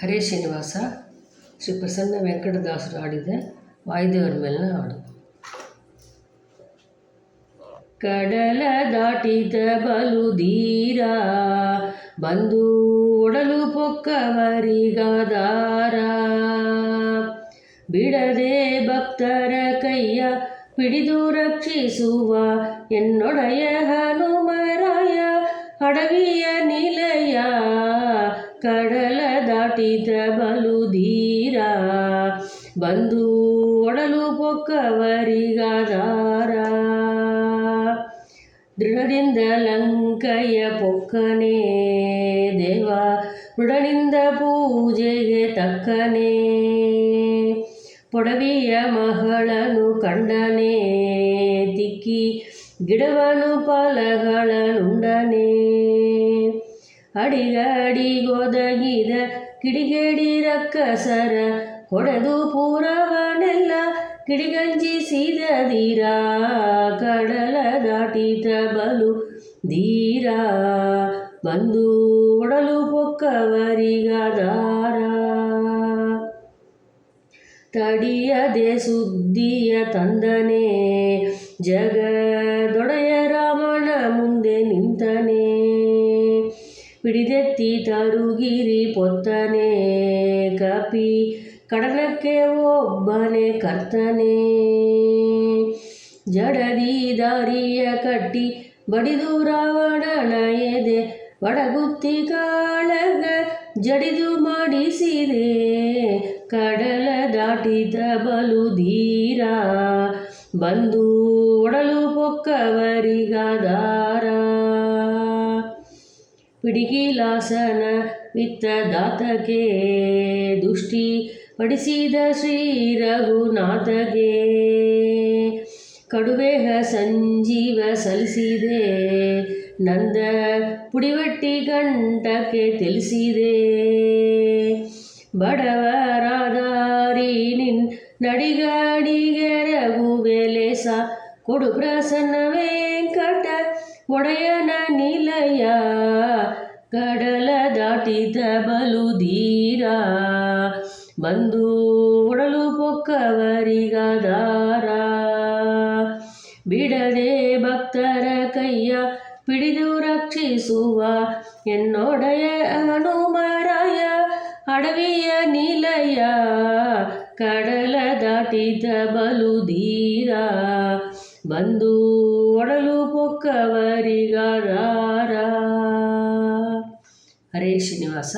ಹರೇ ಶ್ರೀನಿವಾಸ ಶ್ರೀ ಪ್ರಸನ್ನ ವೆಂಕಟದಾಸರು ಹಾಡಿದ ವಾಯುದೇವರ ಮೇಲಿನ ಹಾಡು. ಕಡಲ ದಾಟಿದ ಬಲು ಧೀರ ಬಂದು ಒಡಲು ಪೊಕ್ಕವರಿಗಾದಾರ, ಬಿಡದೆ ಭಕ್ತರ ಕೈಯ ಪಿಡಿದು ರಕ್ಷಿಸುವ ಎನ್ನೊಡೆಯ ಹನುಮರಾಯ ಅಡವಿಯ ನಿಲಯ. ಕಡಲ ದಾಟಿದ ಬಲು ಧೀರ ಬಂದು ಒಡಲು ಪೊಕ್ಕವರಿಗಾದಾರ, ದೃಢದಿಂದ ಲಂಕೆಯ ಪೊಕ್ಕನೆ ದೇವ ಮೃಡನಿಂದ ಪೂಜೆಗೆ ತಕ್ಕನೆ, ಪೊಡವಿಯ ಮಗಳನು ಕಂಡನೆ ತಿಕ್ಕಿ ಗಿಡವನು ಫಲಗಳನುಂಡನೆ, ಅಡಿಗಡಿಗೊದಗಿದ ಕಿಡಿಗೇಡಿ ರಕ್ಕಸರ ಹೊಡೆದು ಪೂರವನೆಲ್ಲ ಕಿಡಿಗಂಜಿಸಿದ ಧೀರ. ಕಡಲ ದಾಟಿದ ಬಲು ಧೀರ ಬಂದು ಒಡಲು ಪೊಕ್ಕವರಿಗಾದಾರ, ತಡಿಯದೆ ಸುದ್ದಿಯ ತಂದನೆ ಜಗದೊಡೆಯ ರಾಮನ ಮುಂದೆ ನಿಂತನೆ, ಪಿಡಿದೆತ್ತಿ ತರುಗಿರಿ ಪೊತ್ತನೆ ಕಪಿ ಕಡಲಕ್ಕೆ ಒಬ್ಬನೇ ಕರ್ತನೆ, ಜಡದಿ ದಾರಿಯ ಕಟ್ಟಿ ಬಡಿದು ರಾವಣನ ಎದೆ ಒಡಗುತ್ತಿ ಕಾಳಗ ಜಡಿದು ಮಾಡಿಸಿದೆ. ಕಡಲ ದಾಟಿದ ಬಲು ಧೀರ ಬಂದು ಒಡಲು ಪೊಕ್ಕವರಿಗಾದಾರ, ಪಿಡಿಗಿಲಾಸನ ವಿತ್ತ ದಾತಗೆ ದುಷ್ಟಿ ಪಡಿಸಿದ ಶ್ರೀ ರಘುನಾಥಗೆ, ಕಡುವೇಹ ಸಂಜೀವ ಸಲ್ಲಿಸಿದೆ ನಂದ ಪುಡಿವಟ್ಟಿ ಕಂಠಕ್ಕೆ ತಿಳಿಸಿದೆ, ಬಡವರಾದಾರಿ ನಿನ್ ನಡಿಗಾಡಿಗೆ ರಘುವೆಲೆಸ ಕೊಡು ಪ್ರಸನ್ನ ವೆಂಕಟ ಒಡೆಯನ ನಿಲಯ. ಕಡಲ ದಾಟಿದ ಬಲು ಧೀರ ಬಂದು ಒಡಲು ಪೊಕ್ಕವರಿಗಾದಾರ, ಬಿಡದೆ ಭಕ್ತರ ಕೈಯ ಪಿಡಿದು ರಕ್ಷಿಸುವ ಎನ್ನೊಡೆಯ ಹನುಮರಾಯ ಅಡವಿಯ ನಿಲಯ. ಕಡಲ ದಾಟಿದ ಬಲು ಧೀರ ಬಂದು ಒಡಲು ಪೊಕ್ಕವರಿಗಾದಾರ. ಹರೇ ಶ್ರೀನಿವಾಸ.